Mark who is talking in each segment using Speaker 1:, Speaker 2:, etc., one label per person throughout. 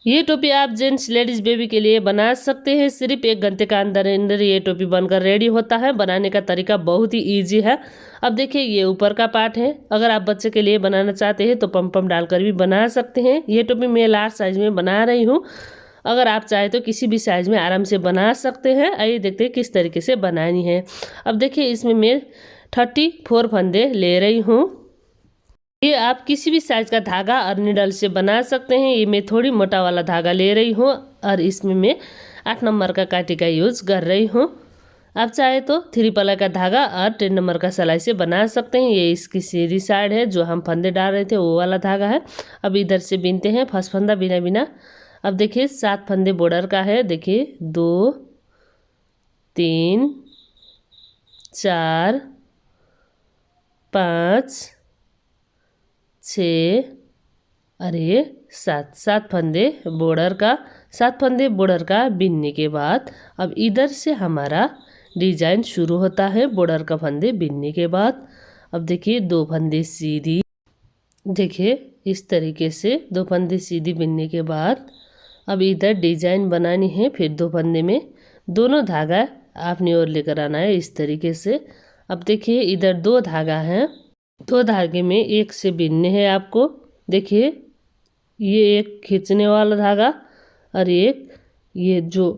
Speaker 1: ये टोपी आप जेंट्स लेडीज़ बेबी के लिए बना सकते हैं। सिर्फ 1 घंटे का अंदर अंदर ये टोपी बनकर रेडी होता है। बनाने का तरीका बहुत ही ईजी है। अब देखिए ये ऊपर का पार्ट है। अगर आप बच्चे के लिए बनाना चाहते हैं तो पम पम डालकर भी बना सकते हैं। ये टोपी मैं लार्ज साइज में बना रही हूँ। अगर आप चाहे तो किसी भी साइज में आराम से बना सकते हैं। आइए देखते हैं किस तरीके से बनानी है। अब देखिए इसमें मैं 34 फंदे ले रही हूँ। ये आप किसी भी साइज का धागा और निडल से बना सकते हैं। ये मैं थोड़ी मोटा वाला धागा ले रही हूँ और इसमें मैं 8 नंबर का कांटे का यूज़ कर रही हूँ। आप चाहे तो 3 पल्ला का धागा और 10 नंबर का सिलाई से बना सकते हैं। ये इसकी सीधी साइड है, जो हम फंदे डाल रहे थे वो वाला धागा है। अब इधर से बीनते हैं फर्स्ट फंदा बिना बिना। अब देखिए 7 फंदे बॉर्डर का है। देखिए 2 3 4 5 6 और ये 7 फंदे बॉर्डर का। 7 फंदे बॉर्डर का बीनने के बाद अब इधर से हमारा डिजाइन शुरू होता है। बॉर्डर का फंदे बीनने के बाद अब देखिए 2 फंदे सीधी, देखिए इस तरीके से 2 फंदे सीधी बीनने के बाद अब इधर डिजाइन बनानी है। फिर 2 फंदे में दोनों धागा अपनी ओर लेकर आना है इस तरीके से। अब देखिए इधर 2 धागा हैं, 2 धागे में एक से बीनने हैं आपको। देखिए ये एक खींचने वाला धागा और एक ये जो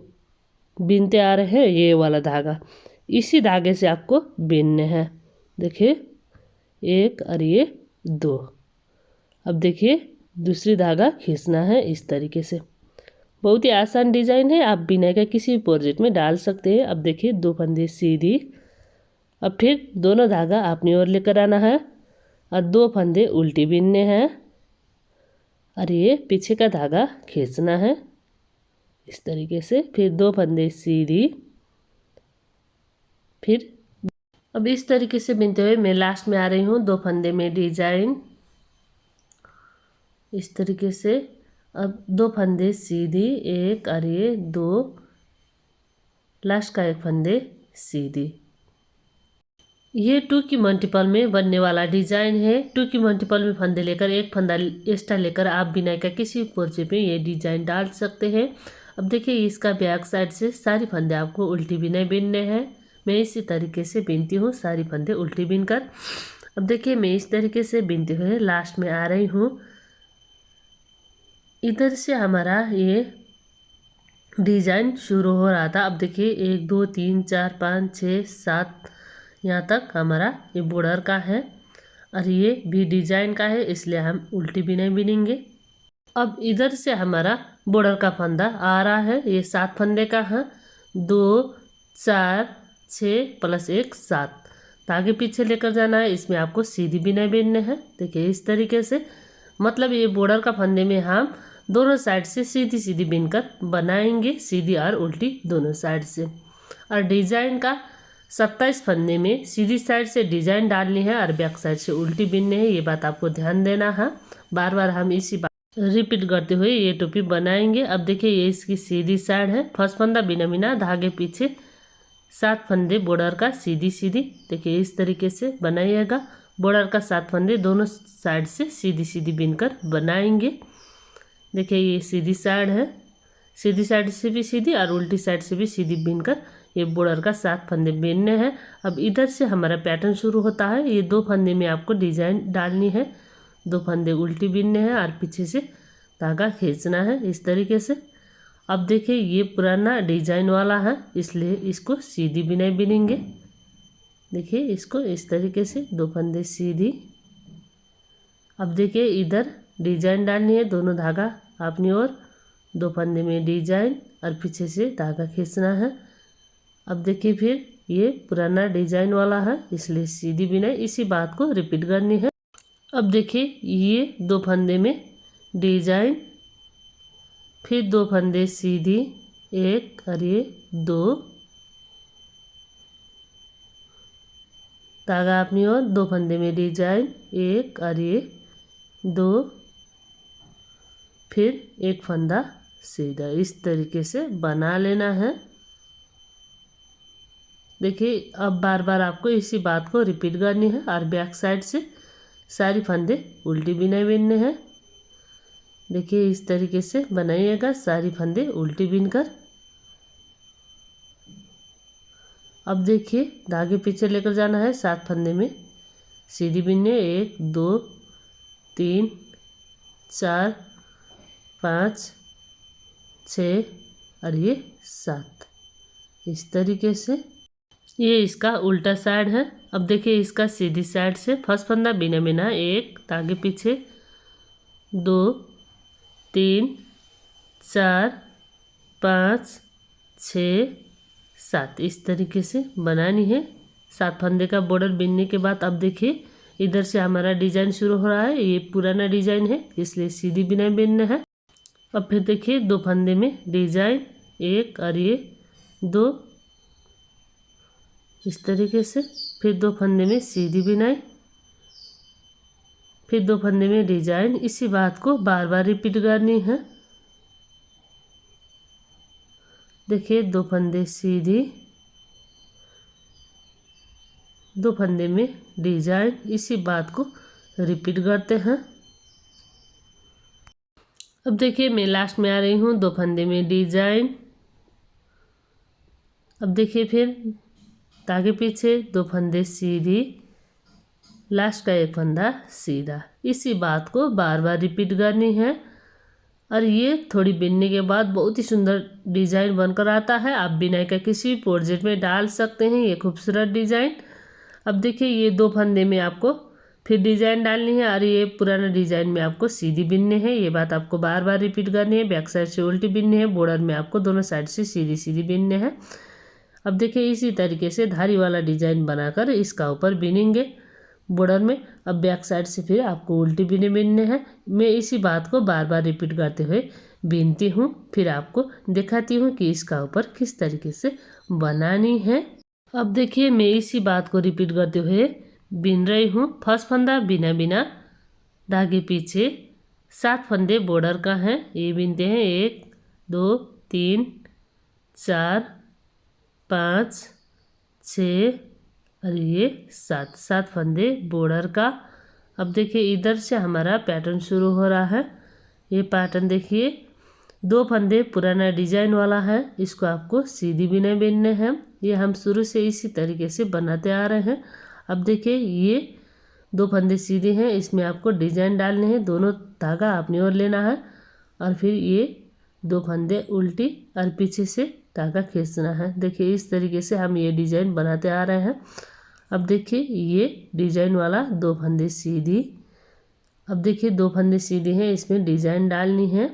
Speaker 1: बीनते आ रहे हैं ये वाला धागा, इसी धागे से आपको बीनने हैं। देखिए 1 और ये 2। अब देखिए दूसरी धागा खींचना है इस तरीके से। बहुत ही आसान डिजाइन है, आप बिना का किसी भी प्रोजेक्ट में डाल सकते हैं। अब देखिए 2 फंदे सीधी, अब फिर दोनों धागा अपनी ओर लेकर आना है और 2 फंदे उल्टी बीनने हैं और ये पीछे का धागा खींचना है इस तरीके से। फिर 2 फंदे सीधी, फिर अब इस तरीके से बीनते हुए मैं लास्ट में आ रही हूँ। 2 फंदे में डिजाइन इस तरीके से। अब 2 फंदे सीधी, 1 और ये 2, लास्ट का 1 फंदे सीधी। ये 2 की मल्टीपल में बनने वाला डिजाइन है। 2 की मल्टीपल में फंदे लेकर 1 फंदा एक्स्ट्रा लेकर आप बिना का किसी भी पोर्चे पे ये डिजाइन डाल सकते हैं। अब देखिए इसका बैक साइड से सारी फंदे आपको उल्टी बिना बीनने हैं। मैं इसी तरीके से बीनती हूँ सारी फंदे उल्टी बीन कर। अब देखिए मैं इस तरीके से बीनते हुए लास्ट में आ रही हूँ। इधर से हमारा ये डिजाइन शुरू हो रहा था। अब देखिए 1 2 3 4 5 6 7 यहाँ तक हमारा ये बॉर्डर का है और ये भी डिजाइन का है, इसलिए हम उल्टी भी नहीं बीनेंगे। अब इधर से हमारा बॉर्डर का फंदा आ रहा है, ये 7 फंदे का है। 2 4 6 प्लस 1 7 धागे पीछे लेकर जाना है। इसमें आपको सीधी भी नहीं बीनने हैं। देखिए इस तरीके से, मतलब ये बॉर्डर का फंदे में हम दोनों साइड से सीधी सीधी बीनकर बनाएंगे, सीधी और उल्टी दोनों साइड से। और डिजाइन का 27 फंदे में सीधी साइड से डिजाइन डालनी है और बैक साइड से उल्टी बीनने है। ये बात आपको ध्यान देना है। बार बार हम इसी बात रिपीट करते हुए ये टोपी बनाएंगे। अब देखिए ये इसकी सीधी साइड है। फर्स्ट फंदा बिना बिना धागे पीछे 7 फंदे बॉर्डर का सीधी सीधी। देखिए इस तरीके से बनाइएगा। बॉर्डर का 7 फंदे दोनों साइड से सीधी सीधी बीनकर बनाएंगे। देखिए ये सीधी साइड है, सीधी साइड से भी सीधी और उल्टी साइड से भी सीधी बीनकर ये बॉर्डर का 7 फंदे बीनने हैं। अब इधर से हमारा पैटर्न शुरू होता है। ये 2 फंदे में आपको डिजाइन डालनी है, 2 फंदे उल्टी बीनने हैं और पीछे से धागा खींचना है इस तरीके से। अब देखिए ये पुराना डिजाइन वाला है, इसलिए इसको सीधी भी नहीं बीनेंगे। देखिए इसको इस तरीके से 2 फंदे सीधी। अब देखिए इधर डिजाइन डालनी है, दोनों धागा अपनी ओर, 2 फंदे में डिजाइन और पीछे से धागा खींचना है। अब देखिए फिर ये पुराना डिजाइन वाला है, इसलिए सीधी बिनाई, इसी बात को रिपीट करनी है। अब देखिए ये 2 फंदे में डिजाइन, फिर 2 फंदे सीधी, 1 और ये 2 धागा अपनी ओर, 2 फंदे में डिजाइन, 1 और ये 2, फिर 1 फंदा सीधा। इस तरीके से बना लेना है। देखिए अब बार बार आपको इसी बात को रिपीट करनी है और बैक साइड से सारी फंदे उल्टी भी नहीं बीनने हैं। देखिए इस तरीके से बनाइएगा सारी फंदे उल्टी बीनकर। अब देखिए धागे पीछे लेकर जाना है 7 फंदे में सीधी बीनने 1 2 3 4 5 6 और ये 7 इस तरीके से। ये इसका उल्टा साइड है। अब देखिए इसका सीधी साइड से फर्स्ट फंदा बिना बिना 1 धागे पीछे 2 3 4 5 6 7 इस तरीके से बनानी है। 7 फंदे का बॉर्डर बिनने के बाद अब देखिए इधर से हमारा डिजाइन शुरू हो रहा है। ये पुराना डिजाइन है इसलिए सीधी बिना बिनना है। अब फिर देखिए 2 फंदे में डिजाइन 1 और ये 2 इस तरीके से। फिर 2 फंदे में सीधी बिनाई, फिर 2 फंदे में डिजाइन। इसी बात को बार बार रिपीट करनी है। देखिए 2 फंदे सीधी, 2 फंदे में डिजाइन। इसी बात को रिपीट करते हैं। अब देखिए मैं लास्ट में आ रही हूँ 2 फंदे में डिजाइन। अब देखिए फिर धागे पीछे 2 फंदे सीधी, लास्ट का 1 फंदा सीधा। इसी बात को बार बार रिपीट करनी है और ये थोड़ी बिनने के बाद बहुत ही सुंदर डिज़ाइन बनकर आता है। आप बिनाई का किसी भी प्रोजेक्ट में डाल सकते हैं ये खूबसूरत डिज़ाइन। अब देखिए ये 2 फंदे में आपको फिर डिज़ाइन डालनी है और ये पुराना डिज़ाइन में आपको सीधी बिनने हैं। ये बात आपको बार बार रिपीट करनी है। बैक साइड से उल्टी बिनने है, बॉर्डर में आपको दोनों साइड से सीधी सीधी बिनने हैं। अब देखिए इसी तरीके से धारी वाला डिज़ाइन बनाकर इसका ऊपर बिनेंगे बॉर्डर में। अब बैक साइड से फिर आपको उल्टी बिनने हैं। मैं इसी बात को बार बार रिपीट करते हुए बिनती हूँ, फिर आपको दिखाती हूँ कि इसका ऊपर किस तरीके से बनानी है। अब देखिए मैं इसी बात को रिपीट करते हुए बिन रही हूँ। फर्स्ट फंदा बिना बिना धागे पीछे 7 फंदे बॉर्डर का है, ये बिनते हैं 1 2 3 4 5 6 और ये 7 फंदे बॉर्डर का। अब देखिए इधर से हमारा पैटर्न शुरू हो रहा है। ये पैटर्न देखिए 2 फंदे पुराना डिजाइन वाला है, इसको आपको सीधी बिना बिनने हैं। ये हम शुरू से इसी तरीके से बनाते आ रहे हैं। अब देखिए ये 2 फंदे सीधे हैं, इसमें आपको डिजाइन डालने हैं। दोनों धागा अपनी ओर लेना है और फिर ये 2 फंदे उल्टी और पीछे से धागा खींचना है। देखिए इस तरीके से हम ये डिजाइन बनाते आ रहे हैं। अब देखिए ये डिजाइन वाला 2 फंदे सीधी। अब देखिए 2 फंदे सीधे हैं, इसमें डिजाइन डालनी है।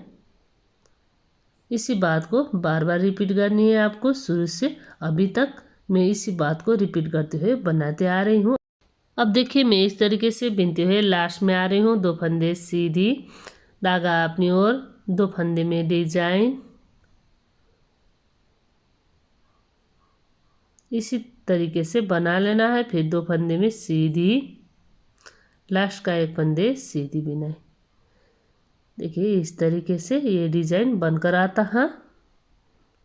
Speaker 1: इसी बात को बार बार रिपीट करनी है आपको शुरू से अभी तक। मैं इसी बात को रिपीट करते हुए बनाते आ रही हूँ। अब देखिए मैं इस तरीके से बिनते हुए लास्ट में आ रही हूँ। 2 फंदे सीधी, धागा अपनी ओर, 2 फंदे में डिजाइन। इसी तरीके से बना लेना है। फिर 2 फंदे में सीधी, लास्ट का 1 फंदे सीधी बिनाई। देखिए इस तरीके से ये डिजाइन बनकर आता है।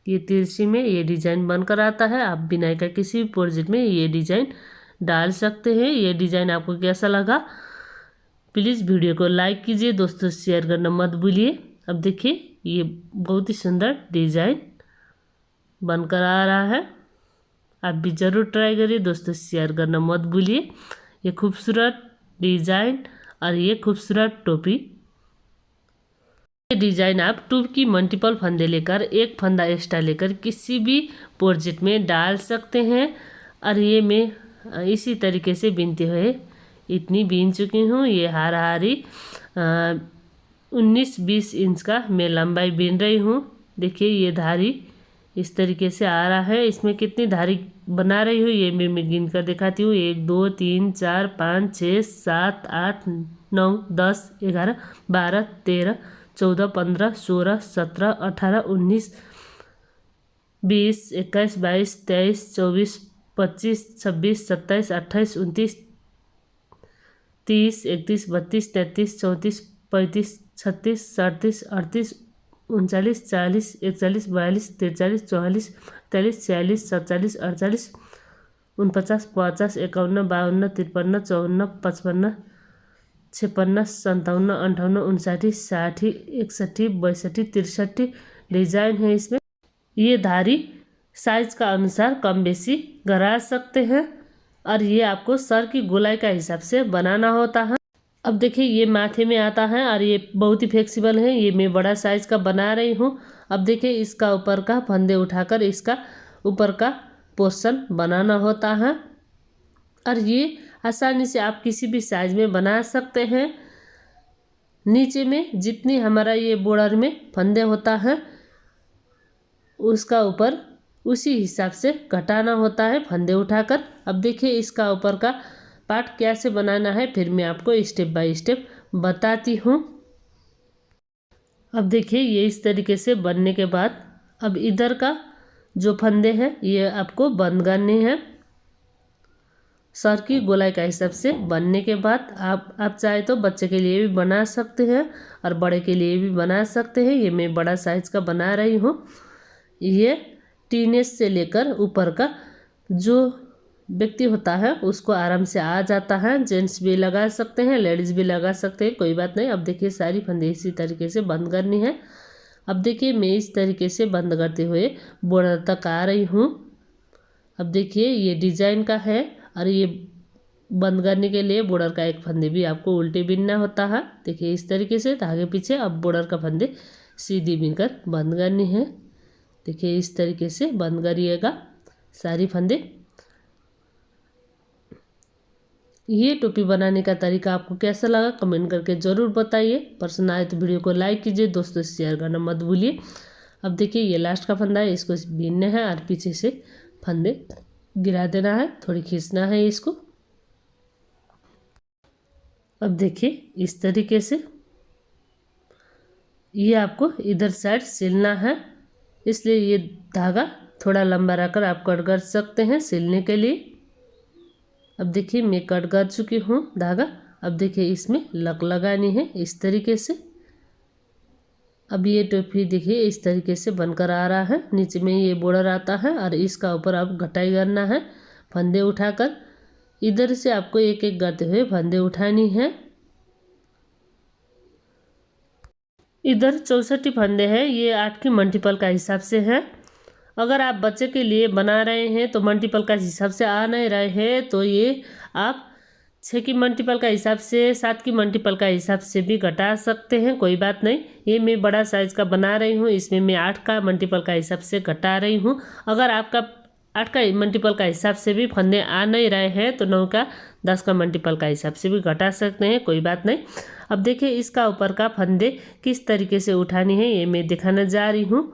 Speaker 1: ये तिरछी में ये डिजाइन बनकर आता है। आप बिनाई का किसी भी प्रोजेक्ट में ये डिजाइन डाल सकते हैं। ये डिजाइन आपको कैसा लगा प्लीज़ वीडियो को लाइक कीजिए, दोस्तों शेयर करना मत भूलिए। अब देखिए ये बहुत ही सुंदर डिजाइन बनकर आ रहा है। आप भी ज़रूर ट्राई करिए, दोस्तों शेयर करना मत भूलिए। ये खूबसूरत डिज़ाइन और ये खूबसूरत टोपी। ये डिज़ाइन आप ट्यूब की मल्टीपल फंदे लेकर 1 फंदा एक्स्ट्रा लेकर किसी भी प्रोजेक्ट में डाल सकते हैं। और ये मैं इसी तरीके से बिनते हुए इतनी बीन चुकी हूँ। ये हारी 19-20 इंच का मैं लंबाई बीन रही हूँ। देखिए ये धारी इस तरीके से आ रहा है। इसमें कितनी धारी बना रही हूँ ये मैं गिन कर दिखाती हूँ। 1 2 3 4 5 6 7 8 9 10 11 12 13 14 15 16 17 18 19 20 21 22 23 24 25 26 27 28 29 30 31 32 33 34 35 36 37 38 39 40 41 42 43 44 45 46 47 48 49 50 51 52 53 54 55 56, 57, 58, 59, 60, 61, 62, 63 डिजाइन है इसमें। ये धारी साइज का अनुसार कम बेसी करा सकते हैं और ये आपको सर की गोलाई का हिसाब से बनाना होता है। अब देखिए ये माथे में आता है और ये बहुत ही फ्लेक्सिबल है। ये मैं बड़ा साइज का बना रही हूँ। अब देखिए इसका ऊपर का फंदे उठाकर इसका ऊपर का पोर्शन बनाना होता है और ये आसानी से आप किसी भी साइज में बना सकते हैं। नीचे में जितनी हमारा ये बॉर्डर में फंदे होता है उसका ऊपर उसी हिसाब से घटाना होता है फंदे उठाकर। अब देखिए इसका ऊपर का पार्ट कैसे बनाना है फिर मैं आपको स्टेप बाय स्टेप बताती हूँ। अब देखिए ये इस तरीके से बनने के बाद अब इधर का जो फंदे हैं ये आपको बंद करने हैं सर की गोलाई का हिसाब से। बनने के बाद आप चाहे तो बच्चे के लिए भी बना सकते हैं और बड़े के लिए भी बना सकते हैं। ये मैं बड़ा साइज का बना रही हूँ। ये टीनेज से लेकर ऊपर का जो व्यक्ति होता है उसको आराम से आ जाता है। जेंट्स भी लगा सकते हैं, लेडीज़ भी लगा सकते हैं, कोई बात नहीं। अब देखिए सारी फंदे इसी तरीके से बंद करनी है। अब देखिए मैं इस तरीके से बंद करते हुए बॉर्डर तक आ रही हूँ। अब देखिए ये डिजाइन का है और ये बंद करने के लिए बॉर्डर का एक फंदे भी आपको उल्टे बिनना होता है। देखिए इस तरीके से धागे पीछे अब बॉर्डर का फंदे सीधी बिनकर बंद करनी है। देखिए इस तरीके से बंद करिएगा सारी फंदे। ये टोपी बनाने का तरीका आपको कैसा लगा कमेंट करके ज़रूर बताइए। पसंद आए तो वीडियो को लाइक कीजिए, दोस्तों से शेयर करना मत भूलिए। अब देखिए ये लास्ट का फंदा है, इसको बीनना है और पीछे से फंदे गिरा देना है, थोड़ी खींचना है इसको। अब देखिए इस तरीके से ये आपको इधर साइड सिलना है, इसलिए ये धागा थोड़ा लंबा रखकर आप कट कर सकते हैं सिलने के लिए। अब देखिए मैं कट कर चुकी हूँ धागा। अब देखिए इसमें लक लगानी है इस तरीके से। अब ये टोपी देखिए इस तरीके से बनकर आ रहा है। नीचे में ये बॉर्डर आता है और इसका ऊपर आप घटाई करना है फंदे उठाकर। इधर से आपको एक एक करते हुए फंदे उठानी है। इधर 64 फंदे हैं, ये 8 की मल्टीपल का हिसाब से है। अगर आप बच्चे के लिए बना रहे हैं तो मल्टीपल का हिसाब से आ नहीं रहे हैं तो ये आप 6 की मल्टीपल का हिसाब से 7 की मल्टीपल का हिसाब से भी घटा सकते हैं, कोई बात नहीं। ये मैं बड़ा साइज़ का बना रही हूँ, इसमें मैं 8 का मल्टीपल का हिसाब से घटा रही हूँ। अगर आपका 8 का मल्टीपल का हिसाब से भी फंदे आ नहीं रहे हैं तो 9 का 10 का मल्टीपल का हिसाब से भी घटा सकते हैं, कोई बात नहीं। अब देखिए इसका ऊपर का फंदे किस तरीके से उठानी है ये मैं दिखाने जा रही हूँ।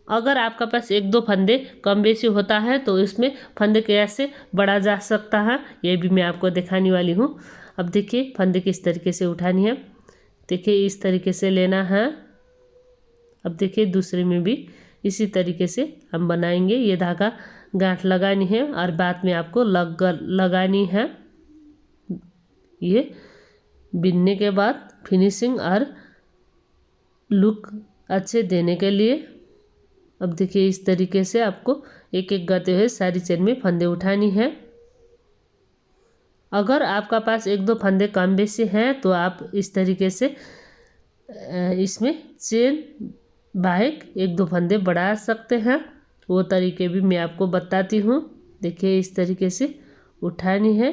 Speaker 1: अगर आपका पास 1-2 फंदे कम बेसी होता है तो इसमें फंदे कैसे बढ़ा जा सकता है ये भी मैं आपको दिखाने वाली हूँ। अब देखिए फंदे किस तरीके से उठानी है, देखिए इस तरीके से लेना है। अब देखिए दूसरे में भी इसी तरीके से हम बनाएंगे। ये धागा गांठ लगानी है और बाद में आपको लगानी है। ये बिनने के बाद फिनिशिंग और लुक अच्छे देने के लिए। अब देखिए इस तरीके से आपको एक एक करते हुए सारी चेन में फंदे उठानी है। अगर आपका पास 1-2 फंदे कम बेसी हैं तो आप इस तरीके से इसमें चेन बाइक 1-2 फंदे बढ़ा सकते हैं, वो तरीके भी मैं आपको बताती हूँ। देखिए इस तरीके से उठानी है।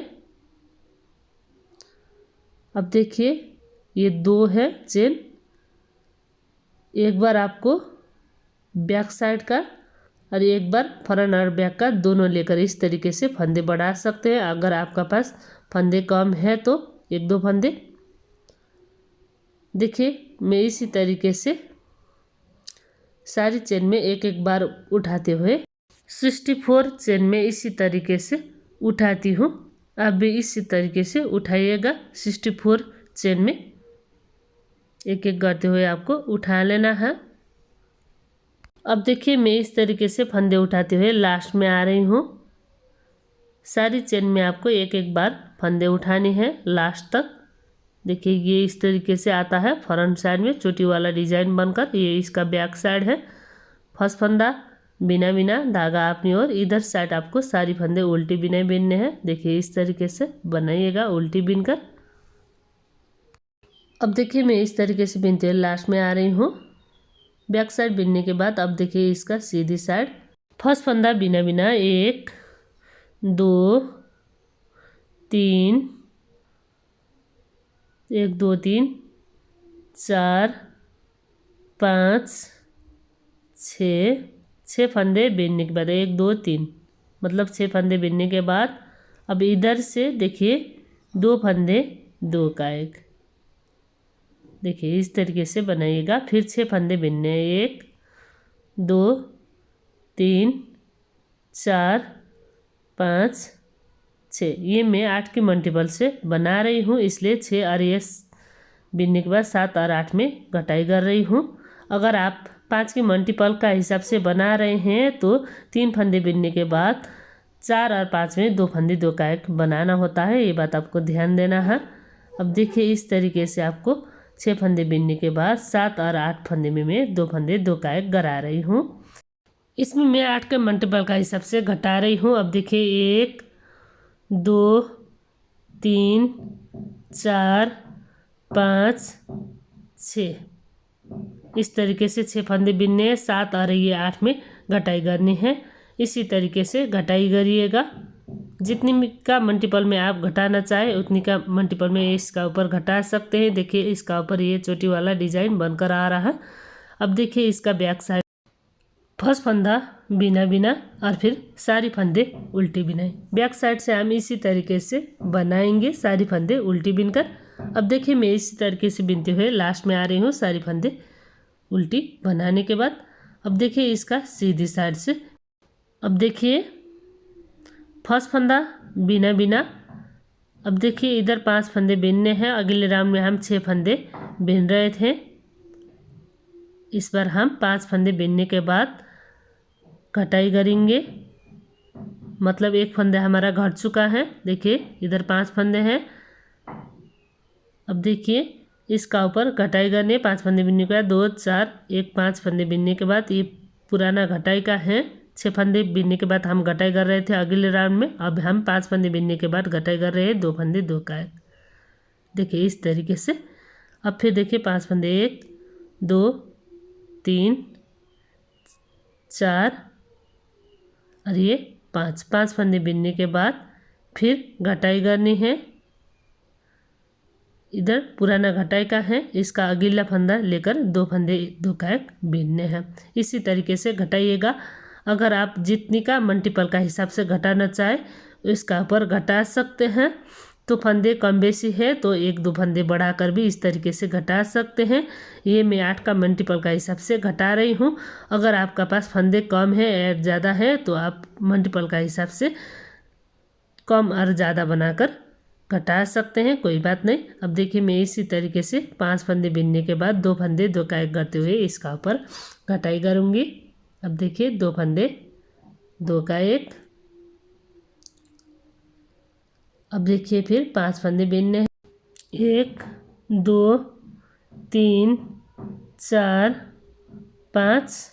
Speaker 1: अब देखिए ये 2 है चेन, एक बार आपको बैक साइड का और एक बार फ्रंट और बैक का दोनों लेकर इस तरीके से फंदे बढ़ा सकते हैं। अगर आपका पास फंदे कम है तो 1-2 फंदे। देखिए मैं इसी तरीके से सारी चेन में एक एक बार उठाते हुए 64 चेन में इसी तरीके से उठाती हूँ। आप भी इसी तरीके से उठाइएगा। 64 चेन में एक एक करते हुए आपको उठा लेना है। अब देखिए मैं इस तरीके से फंदे उठाते हुए लास्ट में आ रही हूँ। सारी चेन में आपको एक एक बार फंदे उठाने हैं लास्ट तक। देखिए ये इस तरीके से आता है फ्रंट साइड में चोटी वाला डिजाइन बनकर। ये इसका बैक साइड है। फर्स्ट फंदा बिना बिना धागा अपनी ओर, इधर साइड आपको सारी फंदे उल्टी बिना बिनने हैं। देखिए इस तरीके से बनाइएगा उल्टी बिनकर। अब देखिए मैं इस तरीके से बिनते हुए लास्ट में आ रही हूँ। बैक साइड बिनने के बाद अब देखिए इसका सीधी साइड फर्स्ट फंदा बिना बिना 1 2 3 1 2 3 4 5 6 फंदे बिनने के बाद 1 2 3 मतलब 6 फंदे बिनने के बाद अब इधर से देखिए 2 फंदे 2 का 1, देखिए इस तरीके से बनाइएगा। फिर 6 फंदे बिनने 1 2 3 4 5 6, ये मैं 8 की मल्टीपल से बना रही हूँ, इसलिए 6 और ये बिनने के बाद 7 और 8 में घटाई कर रही हूँ। अगर आप 5 की मल्टीपल का हिसाब से बना रहे हैं तो 3 फंदे बिनने के बाद 4 और 5 में 2 फंदे 2 का 1 बनाना होता है, ये बात आपको ध्यान देना है। अब देखिए इस तरीके से आपको 6 फंदे बिनने के बाद 7 और 8 फंदे में मैं 2 फंदे 2 का 1 गड़ा रही हूँ। इसमें मैं 8 के मल्टीपल का हिसाब से घटा रही हूँ। अब देखिए 1 2 3 4 5 6, इस तरीके से 6 फंदे बिनने हैं, 7 और ये 8 में घटाई करनी है। इसी तरीके से घटाई करिएगा। जितनी का मल्टीपल में आप घटाना चाहे उतनी का मल्टीपल में इसका ऊपर घटा सकते हैं। देखिए इसका ऊपर ये चोटी वाला डिजाइन बनकर आ रहा है। अब देखिए इसका बैक साइड फर्स्ट फंदा बिना बिना और फिर सारी फंदे उल्टी बिनाई। बैक साइड से हम इसी तरीके से बनाएंगे सारी फंदे उल्टी बिनकर। अब देखिए मैं इसी तरीके से बिनते हुए लास्ट में आ रही हूँ सारी फंदे उल्टी बनाने के बाद। अब देखिए इसका सीधी साइड से, अब देखिए फर्स्ट फंदा बिना बिना, अब देखिए इधर 5 फंदे बिनने हैं। अगले राउंड में हम 6 फंदे बिन रहे थे, इस बार हम 5 फंदे बिनने के बाद घटाई करेंगे, मतलब 1 फंदे हमारा घट चुका है। देखिए इधर 5 फंदे हैं। अब देखिए इसका ऊपर घटाई करने 5 फंदे बिनने के बाद 2 4 1 5 फंदे बिनने के बाद ये पुराना घटाई का है। 6 फंदे बिनने के बाद हम घटाई कर रहे थे अगले राउंड में, अब हम 5 फंदे बिनने के बाद घटाई कर रहे हैं 2 फंदे 2 का 1। देखिए इस तरीके से। अब फिर देखिए 5 फंदे 1 2 3 4 और ये 5 फंदे बिनने के बाद फिर घटाई करनी है। इधर पुराना घटाई का है, इसका अगला फंदा लेकर 2 फंदे 2 का 1 बिनने हैं। इसी तरीके से घटाइएगा। अगर आप जितनी का मल्टीपल का हिसाब से घटाना चाहे इसका ऊपर घटा सकते हैं। तो फंदे कम बेसी है तो 1 2 फंदे बढ़ाकर भी इस तरीके से घटा सकते हैं। ये मैं 8 का मल्टीपल का हिसाब से घटा रही हूँ। अगर आपका पास फंदे कम है या ज़्यादा है तो आप मल्टीपल का हिसाब से कम और ज़्यादा बनाकर घटा सकते हैं, कोई बात नहीं। अब देखिए मैं इसी तरीके से 5 फंदे बिनने के बाद 2 फंदे 2 का 1 करते हुए इसका ऊपर घटाई करूँगी। अब देखिए 2 फंदे 2 का 1। अब देखिए फिर 5 फंदे बिनने हैं। 1 2 3 4 5,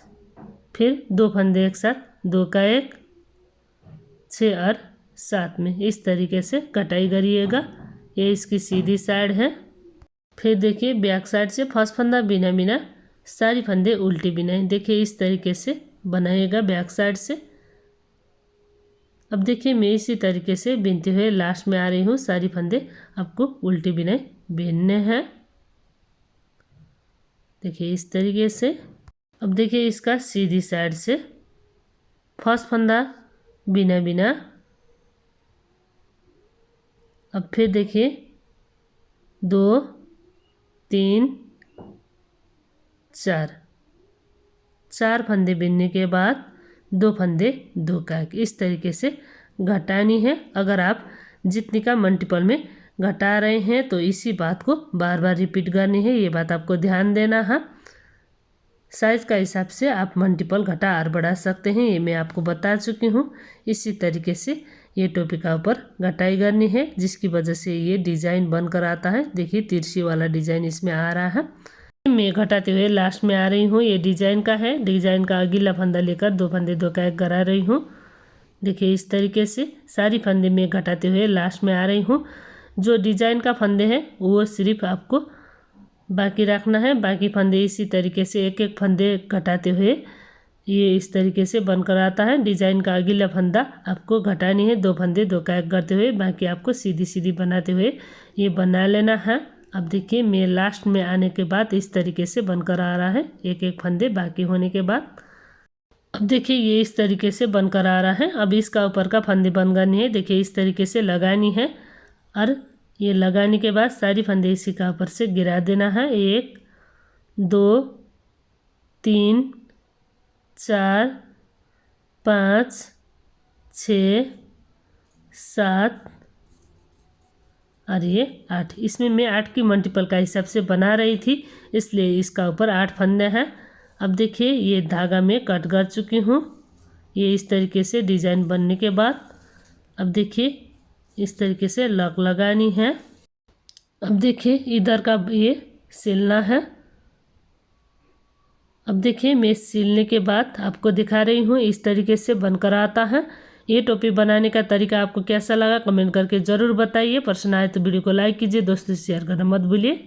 Speaker 1: फिर 2 फंदे एक साथ 2 का 1 6 और 7 में इस तरीके से कटाई करिएगा। ये इसकी सीधी साइड है। फिर देखिए बैक साइड से फर्स्ट फंदा बिना बिना सारी फंदे उल्टी बिनाई। देखिए इस तरीके से बनाइएगा बैक साइड से। अब देखिए मैं इसी तरीके से बिनते हुए लास्ट में आ रही हूँ। सारी फंदे आपको उल्टी बिनाई बिनने हैं। देखिए इस तरीके से। अब देखिए इसका सीधी साइड से फर्स्ट फंदा बिना बिना, अब फिर देखिए 2 3 4 फंदे बिनने के बाद 2 फंदे 2 का 1 इस तरीके से घटानी है। अगर आप जितनी का मल्टीपल में घटा रहे हैं तो इसी बात को बार बार रिपीट करनी है, ये बात आपको ध्यान देना है। साइज़ का हिसाब से आप मल्टीपल घटा और बढ़ा सकते हैं, ये मैं आपको बता चुकी हूँ। इसी तरीके से ये टोपी का ऊपर घटाई करनी है, जिसकी वजह से ये डिज़ाइन बनकर आता है। देखिए तिरछी वाला डिज़ाइन इसमें आ रहा है। मैं घटाते हुए लास्ट में आ रही हूँ। ये डिज़ाइन का है। डिज़ाइन का अगला फंदा लेकर 2 फंदे 2 का 1 गड़ा रही हूँ। देखिए इस तरीके से सारी फंदे में घटाते हुए लास्ट में आ रही हूँ। जो डिज़ाइन का फंदे हैं वो सिर्फ आपको बाकी रखना है। बाकी फंदे इसी तरीके से एक एक फंदे घटाते हुए ये इस तरीके से बनकर आता है। डिजाइन का अगला फंदा आपको घटानी है, 2 फंदे 2 का एक करते हुए, बाकी आपको सीधी सीधी बनाते हुए ये बना लेना है। अब देखिए मैं लास्ट में आने के बाद इस तरीके से बनकर आ रहा है, एक एक फंदे बाकी होने के बाद। अब देखिए ये इस तरीके से बनकर आ रहा है। अब इसका ऊपर का फंदे बंद करनी है, देखिए इस तरीके से लगानी है और ये लगाने के बाद सारी फंदे इसी का ऊपर से गिरा देना है। 1 2 3 4 5 6 7 और ये 8। इसमें मैं 8 की मल्टीपल का हिसाब से बना रही थी, इसलिए इसका ऊपर 8 फंदे हैं। अब देखिए ये धागा मैं कट कर चुकी हूँ, ये इस तरीके से डिज़ाइन बनने के बाद। अब देखिए इस तरीके से लॉक लगानी है। अब देखिए इधर का ये सिलना है। अब देखिए मैं सिलने के बाद आपको दिखा रही हूँ, इस तरीके से बनकर आता है। ये टोपी बनाने का तरीका आपको कैसा लगा कमेंट करके ज़रूर बताइए। पसंद आए तो वीडियो को लाइक कीजिए, दोस्तों से शेयर करना मत भूलिए।